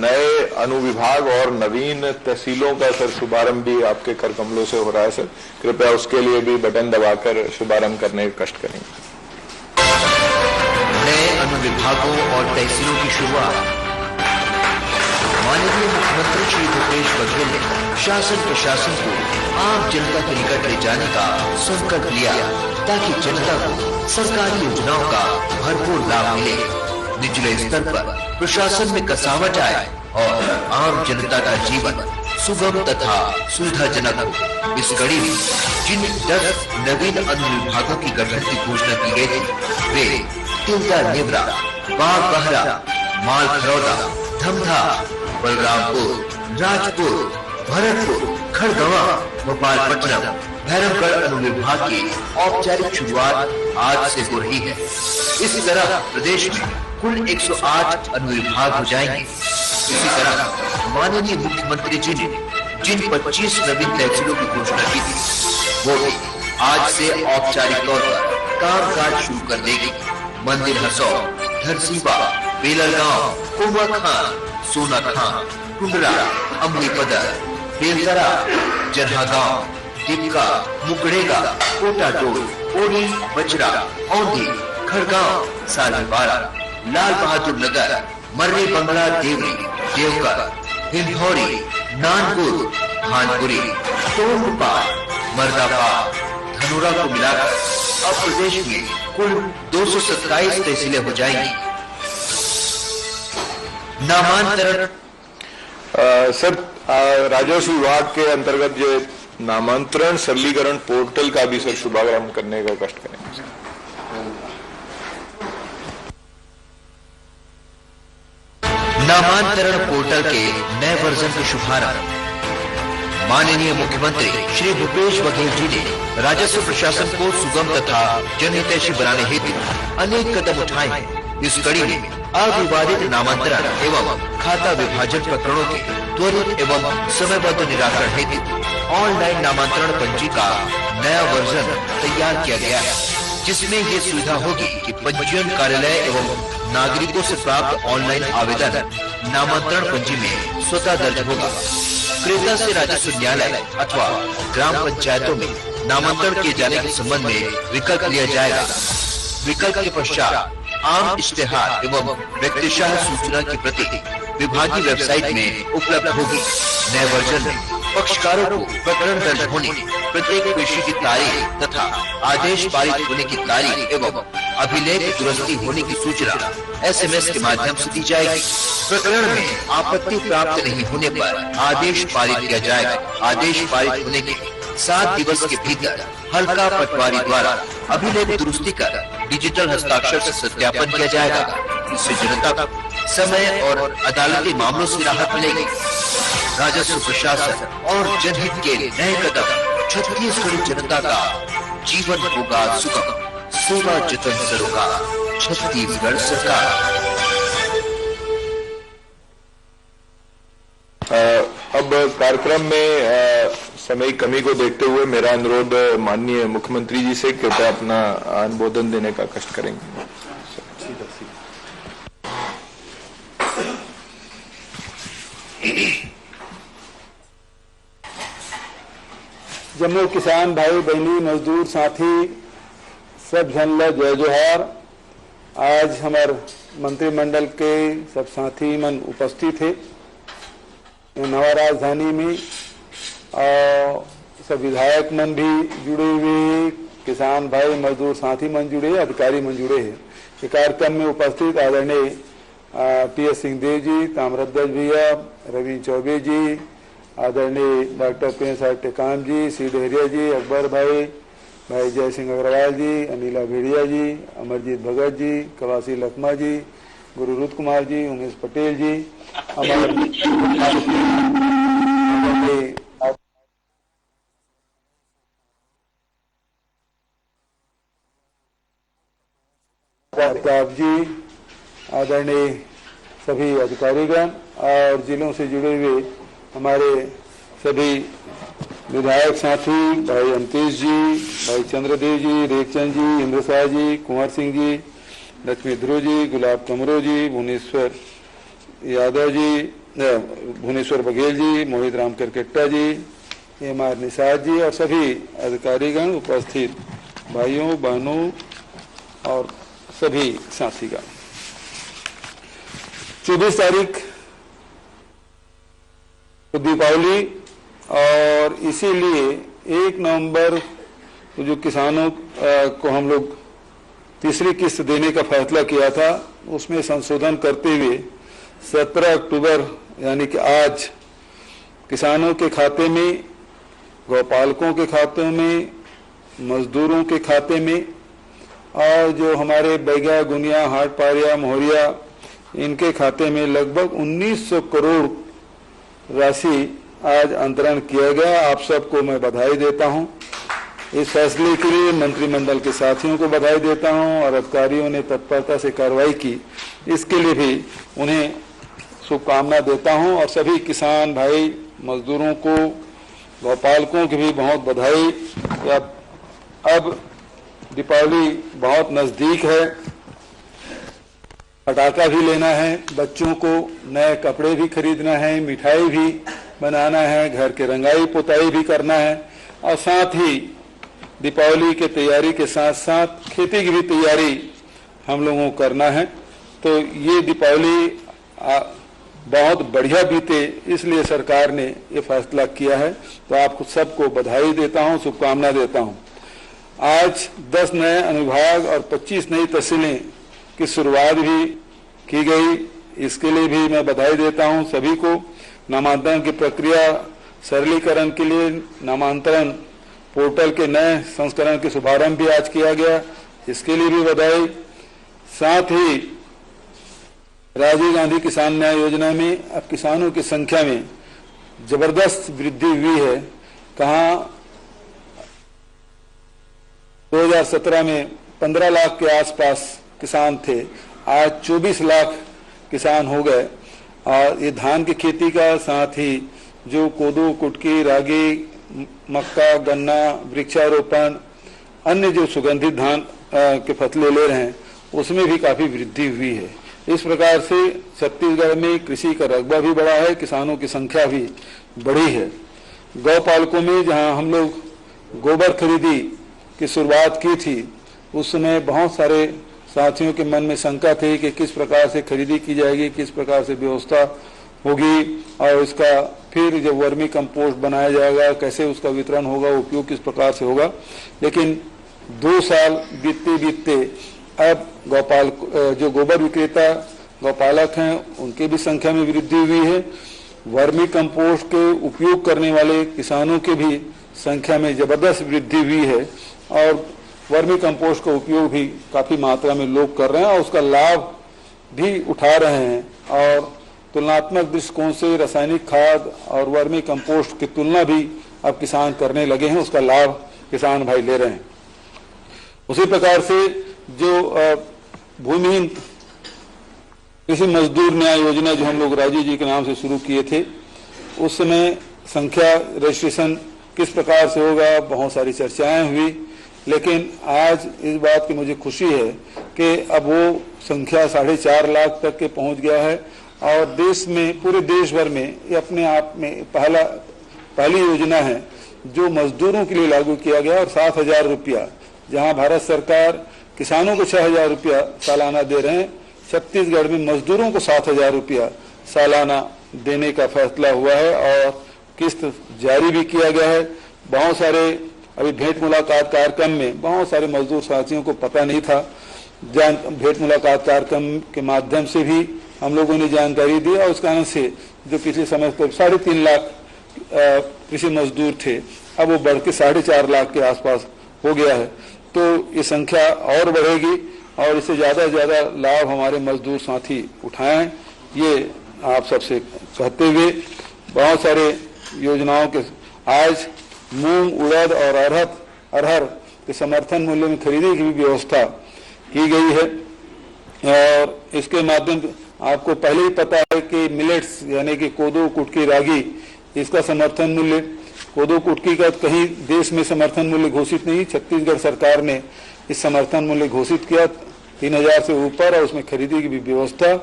नए अनुविभाग और नवीन तहसीलों का सर शुभारंभ भी आपके कर कमलों से हो रहा है सर, कृपया उसके लिए भी बटन दबाकर शुभारंभ करने का कष्ट करेंगे। नए अनुविभागों और तहसीलों की शुरुआत। माननीय मुख्यमंत्री श्री भूपेश बघेल ने शासन प्रशासन को आम जनता के निकट ले जाने का संकल्प लिया ताकि जनता को सरकारी योजनाओं का भरपूर लाभ मिले, निचले स्तर पर प्रशासन में कसावट आए और आम जनता का जीवन सुगम तथा सुविधाजनक हो। इस कड़ी में जिन 10 नवीन अनुविभागों की गठन की घोषणा की गई थी वे तिलदा नेवरा, बाग बहरा, माल खरौदा, धमधा, बलरामपुर, राजपुर, भरतपुर, खड़गवां, भोपालपट्टनम, भैरवगढ़ अनुविभाग की औपचारिक शुरुआत आज से हो रही है। इस तरह प्रदेश में कुल 108 अनुविभाग हो जाएंगे। इसी तरह माननीय मुख्यमंत्री जी ने जिन 25 नवीन तहसीलों की घोषणा की थी वो भी आज से औपचारिक तौर पर कामकाज शुरू कर देगी। मंदिर हसौर, धरसीबा, बेलरगांव, कोमाखान, सोनाखान, कुंडरा, अमलीपदर, बेलतरा, जरहागांव, टिपका, मुकड़ेगा, कोटाडोल, ओडी, बजरा, औंधी, खड़गांव, सालीबारा, लाल बहादुर नगर, मर्री बंगला, देवरी, देवकर, हिंदौरी, नानपुर, भानपुरी, तोंगपाल, मर्दाबाद, धनोरा को मिलाकर अब प्रदेश में कुल 227 तहसीलें हो जाएंगी। नामांतरण सर राजस्व विभाग के अंतर्गत ये नामांतरण सरलीकरण पोर्टल का भी सर शुभारंभ करने का कष्ट करेंगे सर। नामांतरण पोर्टल के नए वर्जन का शुभारंभ। माननीय मुख्यमंत्री श्री भूपेश बघेल जी ने राजस्व प्रशासन को सुगम तथा जनहितैषी बनाने हेतु अनेक कदम उठाए हैं। इस कड़ी में अविवादित नामांतरण एवं खाता विभाजन प्रकरणों के त्वरित एवं समयबद्ध निराकरण हेतु ऑनलाइन नामांतरण पंजी का नया वर्जन तैयार किया गया है, जिसमें ये सुविधा होगी कि पंजीयन कार्यालय एवं नागरिकों से प्राप्त ऑनलाइन आवेदन नामांतरण पंजी में स्वतः दर्ज होगा। क्रेता से राजस्व न्यायालय अथवा ग्राम पंचायतों में नामांतरण किए जाने के संबंध में विकल्प लिया जाएगा। विकल्प के पश्चात आम इश्तेहार एवं व्यक्तिशः सूचना की प्रति विभागीय वेबसाइट में उपलब्ध होगी। नए वर्जन में पक्षकारों को प्रकरण दर्ज होने, प्रत्येक पेशी की तारीख तथा आदेश पारित होने की तारीख एवं अभिलेख दुरुस्ती होने की सूचना SMS के माध्यम से दी जाएगी। प्रकरण में आपत्ति प्राप्त नहीं होने पर आदेश पारित किया जाएगा। आदेश पारित होने के 7 दिवस के भीतर हल्का पटवारी द्वारा अभिलेख दुरुस्ती कर डिजिटल हस्ताक्षर से सत्यापन किया जाएगा। इससे जनता को समय और अदालती मामलों से राहत मिलेगी। राजस्व प्रशासन और जनहित के नए कदम, छत्तीसगढ़ जनता का जीवन होगा सुगम, सेवा जतन सरोकार, छत्तीसगढ़ सरकार। अब कार्यक्रम में समय कमी को देखते हुए मेरा अनुरोध माननीय मुख्यमंत्री जी से कृपया अपना अनुमोदन देने का कष्ट करेंगे। जम्मू किसान भाई बहनी मजदूर साथी सब झन ला जय जोहार। आज हमार मंत्रिमंडल के सब साथी मन उपस्थित है नवा राजधानी में, और सब विधायक मन भी जुड़े हुए, किसान भाई मजदूर साथी मन जुड़े, अधिकारी मन जुड़े हैं। ये कार्यक्रम में उपस्थित आदरणीय TS सिंहदेव जी, ताम्रध्वज भैया, रवि चौबे जी, आदरणीय डॉक्टर प्रेम टेकाम जी, सी डहरिया जी, अकबर भाई, भाई जय सिंह अग्रवाल जी, अनिला भेड़िया जी, अमरजीत भगत जी, कवासी लखमा जी, गुरु रुत कुमार जी, उमेश पटेल जी, प्रताप जी, आदरणीय सभी अधिकारीगण और जिलों से जुड़े हुए हमारे सभी विधायक साथी, भाई अंतेश जी, भाई चंद्रदेव जी, रेखचंद जी, इंद्र शाह जी, कुंवर सिंह जी, लक्ष्मी ध्रुव जी, गुलाब कमरो जी, भुवनेश्वर यादव जी, भुवनेश्वर बघेल जी, मोहित राम करकेट्टा जी, MR निषाद जी और सभी अधिकारीगण, उपस्थित भाइयों बहनों और सभी साथीगण। 24 तारीख तो दीपावली, और इसीलिए 1 नवंबर को जो किसानों को हम लोग तीसरी किस्त देने का फैसला किया था, उसमें संशोधन करते हुए 17 अक्टूबर यानी कि आज किसानों के खाते में, गौपालकों के खातों में, मजदूरों के खाते में और जो हमारे बैगा, गुनिया, हाट पारिया, मोहरिया, इनके खाते में लगभग 1900 करोड़ राशि आज अंतरण किया गया। आप सबको मैं बधाई देता हूं। इस फैसले के लिए मंत्रिमंडल के साथियों को बधाई देता हूं और अधिकारियों ने तत्परता से कार्रवाई की, इसके लिए भी उन्हें शुभकामना देता हूं। और सभी किसान भाई मजदूरों को, गौपालकों की भी बहुत बधाई। अब दीपावली बहुत नजदीक है, पटाखा भी लेना है, बच्चों को नए कपड़े भी खरीदना है, मिठाई भी बनाना है, घर के रंगाई पुताई भी करना है, और साथ ही दीपावली के तैयारी के साथ साथ खेती की भी तैयारी हम लोगों को करना है। तो ये दीपावली बहुत बढ़िया बीते, इसलिए सरकार ने ये फैसला किया है। तो आपको सबको बधाई देता हूँ, शुभकामना देता हूँ। आज 10 नए अनुभाग और 25 नई तहसीलें की शुरुआत भी की गई, इसके लिए भी मैं बधाई देता हूं सभी को। नामांतरण की प्रक्रिया सरलीकरण के लिए नामांतरण पोर्टल के नए संस्करण के शुभारंभ भी आज किया गया, इसके लिए भी बधाई। साथ ही राजीव गांधी किसान न्याय योजना में अब किसानों की संख्या में जबरदस्त वृद्धि हुई है। कहाँ 2017 में 15 लाख के आसपास किसान थे, आज 24 लाख किसान हो गए। और ये धान की खेती का साथ ही जो कोदो, कुटकी, रागी, मक्का, गन्ना, वृक्षारोपण, अन्य जो सुगंधित धान के फसलें ले रहे हैं, उसमें भी काफी वृद्धि हुई है। इस प्रकार से छत्तीसगढ़ में कृषि का रकबा भी बढ़ा है, किसानों की संख्या भी बढ़ी है। गौपालकों में जहां हम लोग गोबर खरीदी की शुरुआत की थी, उस समय बहुत सारे साथियों के मन में शंका थी कि किस प्रकार से खरीदी की जाएगी, किस प्रकार से व्यवस्था होगी और इसका फिर जब वर्मी कंपोस्ट बनाया जाएगा कैसे उसका वितरण होगा, उपयोग किस प्रकार से होगा। लेकिन 2 साल बीतते बीतते अब जो गोबर विक्रेता गौपालक हैं उनके भी संख्या में वृद्धि हुई है। वर्मी कंपोस्ट के उपयोग करने वाले किसानों के भी संख्या में जबरदस्त वृद्धि हुई है और वर्मी कंपोस्ट का उपयोग भी काफी मात्रा में लोग कर रहे हैं और उसका लाभ भी उठा रहे हैं। और तुलनात्मक दृष्टिकोण से रासायनिक खाद और वर्मी कंपोस्ट की तुलना भी अब किसान करने लगे हैं, उसका लाभ किसान भाई ले रहे हैं। उसी प्रकार से जो भूमिहीन कृषि मजदूर न्याय योजना जो हम लोग राजीव जी के नाम से शुरू किए थे, उस समय संख्या रजिस्ट्रेशन किस प्रकार से होगा, बहुत सारी चर्चाएं हुई। लेकिन आज इस बात की मुझे खुशी है कि अब वो संख्या 4.5 लाख तक के पहुंच गया है और देश में, पूरे देश भर में ये अपने आप में पहली योजना है जो मजदूरों के लिए लागू किया गया। और 7,000 रुपया, जहां भारत सरकार किसानों को 6,000 रुपया सालाना दे रहे हैं, छत्तीसगढ़ में मजदूरों को 7,000 रुपया सालाना देने का फैसला हुआ है और किस्त जारी भी किया गया है। बहुत सारे अभी भेंट मुलाकात कार्यक्रम में बहुत सारे मजदूर साथियों को पता नहीं था, भेंट मुलाकात कार्यक्रम के माध्यम से भी हम लोगों ने जानकारी दी और उस कारण से जो पिछले समय पर 3.5 लाख कृषि मजदूर थे, अब वो बढ़ के 4.5 लाख के आसपास हो गया है। तो ये संख्या और बढ़ेगी और इससे ज्यादा से ज्यादा लाभ हमारे मजदूर साथी उठाएं, ये आप सबसे कहते हुए बहुत सारे योजनाओं के आज मूंग, उड़द और अरहर के समर्थन मूल्य में खरीदी की भी व्यवस्था की गई है। और इसके माध्यम आपको पहले ही पता है कि मिलेट्स यानी कि कोदो, कुटकी, रागी, इसका समर्थन मूल्य, कोदो कुटकी का कहीं देश में समर्थन मूल्य घोषित नहीं, छत्तीसगढ़ सरकार ने इस समर्थन मूल्य घोषित किया 3,000 से ऊपर और उसमें खरीदी की भी व्यवस्था।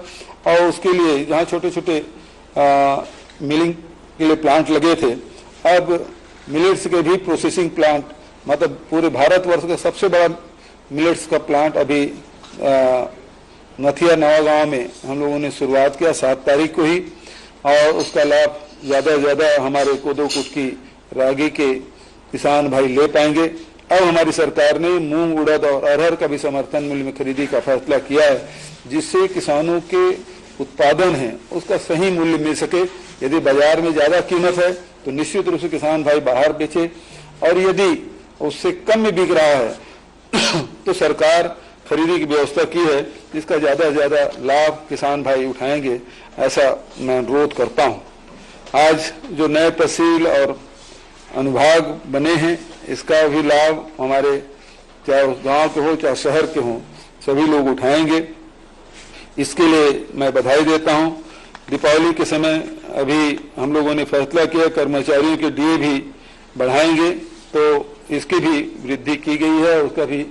और उसके लिए जहाँ छोटे छोटे मिलिंग के लिए प्लांट लगे थे, अब मिलेट्स के भी प्रोसेसिंग प्लांट, मतलब पूरे भारतवर्ष का सबसे बड़ा मिलेट्स का प्लांट अभी नथिया नवागांव में हम लोगों ने शुरुआत किया 7 तारीख को ही और उसका लाभ ज्यादा से ज्यादा हमारे कोदो, कुटकी, रागी के किसान भाई ले पाएंगे। अब हमारी सरकार ने मूंग, उड़द और अरहर का भी समर्थन मूल्य में खरीदी का फैसला किया है, जिससे किसानों के उत्पादन है उसका सही मूल्य मिल सके। यदि बाजार में ज्यादा कीमत है तो निश्चित रूप से किसान भाई बाहर बेचे और यदि उससे कम में बिक रहा है तो सरकार खरीदी की व्यवस्था की है, जिसका ज्यादा से ज्यादा लाभ किसान भाई उठाएंगे, ऐसा मैं अनुरोध करता हूं। आज जो नए तहसील और अनुभाग बने हैं, इसका भी लाभ हमारे चाहे गांव के हो चाहे शहर के हो, सभी लोग उठाएंगे। इसके लिए मैं बधाई देता हूं। दीपावली के समय अभी हम लोगों ने फैसला किया कर्मचारियों के डीए भी बढ़ाएंगे, तो इसकी भी वृद्धि की गई है, उसका भी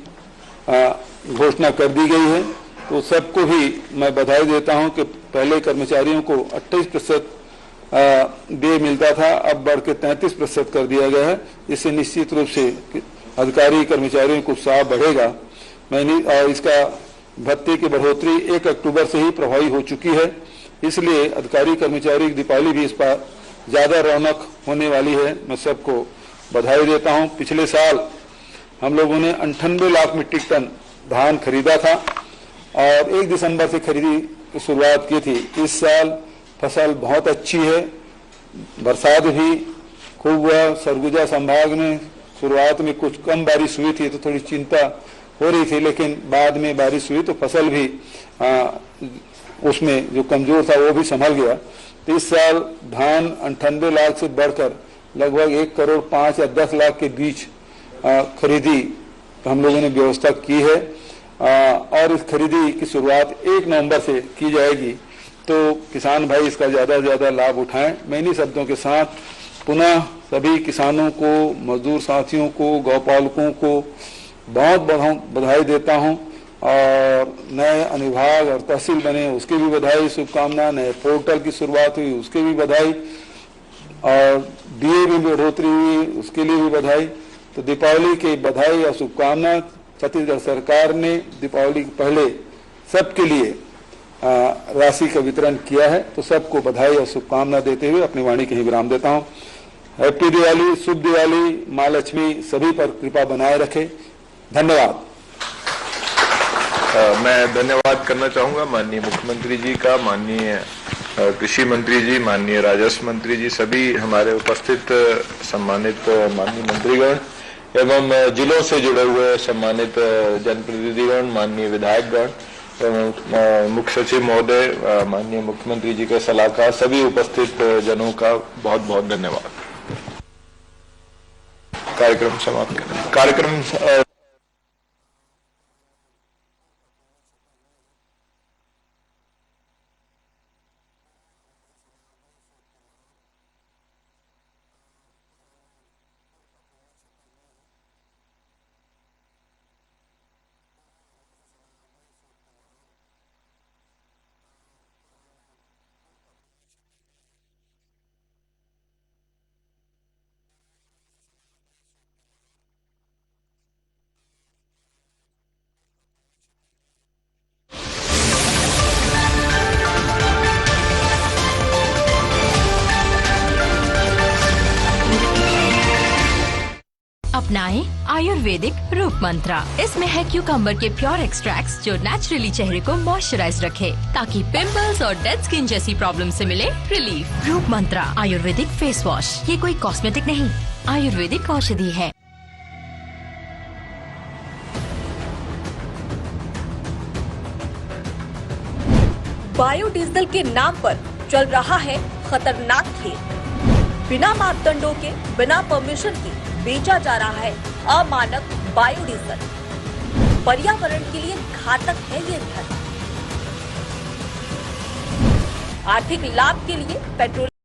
घोषणा कर दी गई है। तो सबको भी मैं बधाई देता हूं कि पहले कर्मचारियों को 28% डीए मिलता था, अब बढ़ के 33% कर दिया गया है। इससे निश्चित रूप से अधिकारी कर्मचारियों को उत्साह बढ़ेगा। और इसका भत्ते की बढ़ोतरी 1 अक्टूबर से ही प्रभावी हो चुकी है, इसलिए अधिकारी कर्मचारी की दीपावली भी इस पर ज्यादा रौनक होने वाली है। मैं सबको बधाई देता हूं। पिछले साल हम लोगों ने 98 लाख मीट्रिक टन धान खरीदा था और 1 दिसंबर से खरीदी की शुरुआत की थी। इस साल फसल बहुत अच्छी है, बरसात भी खूब हुआ। सरगुजा संभाग में शुरुआत में कुछ कम बारिश हुई थी तो थोड़ी चिंता हो रही थी, लेकिन बाद में बारिश हुई तो फसल भी उसमें जो कमजोर था वो भी संभल गया। तो इस साल धान 98 लाख से बढ़कर लगभग 1 करोड़ 5 या 10 लाख के बीच खरीदी हम लोगों ने व्यवस्था की है और इस खरीदी की शुरुआत 1 नवंबर से की जाएगी। तो किसान भाई इसका ज्यादा से ज्यादा लाभ उठाएं। मैं इन्हीं शब्दों के साथ पुनः सभी किसानों को, मजदूर साथियों को, गौपालकों को बहुत बहुत बधाई देता हूं और नए अनुभाग और तहसील बने उसकी भी बधाई, शुभकामना। नए पोर्टल की शुरुआत हुई उसकी भी बधाई और डीए में बढ़ोतरी हुई उसके लिए भी बधाई। तो दीपावली की बधाई और शुभकामना। छत्तीसगढ़ सरकार ने दीपावली के पहले सबके लिए राशि का वितरण किया है। तो सबको बधाई और शुभकामना देते हुए अपनी वाणी कहीं विराम देता हूं। हैप्पी दिवाली, शुभ दिवाली। माँ लक्ष्मी सभी पर कृपा बनाए रखे। धन्यवाद। मैं धन्यवाद करना चाहूंगा माननीय मुख्यमंत्री जी का, माननीय कृषि मंत्री जी, माननीय राजस्व मंत्री जी, सभी हमारे उपस्थित सम्मानित माननीय मंत्रीगण एवं जिलों से जुड़े हुए सम्मानित जनप्रतिनिधिगण, माननीय विधायकगण एवं मुख्य सचिव महोदय, माननीय मुख्यमंत्री जी के सलाहकार, सभी उपस्थित जनों का बहुत बहुत धन्यवाद। कार्यक्रम समाप्त करें। कार्यक्रम अपनाएं आयुर्वेदिक रूप मंत्रा। इसमें है क्यूकम्बर के प्योर एक्सट्रैक्ट्स जो नेचुरली चेहरे को मॉइस्चराइज रखे ताकि पिंपल्स और डेड स्किन जैसी प्रॉब्लम से मिले रिलीफ। रूप मंत्रा आयुर्वेदिक फेस वॉश, ये कोई कॉस्मेटिक नहीं, आयुर्वेदिक औषधि है। बायोडीजल के नाम पर चल रहा है खतरनाक खेल। बिना मापदंडों के, बिना परमिशन के बेचा जा रहा है अमानक बायोडीजल। पर्यावरण के लिए घातक है ये ईंधन। आर्थिक लाभ के लिए पेट्रोल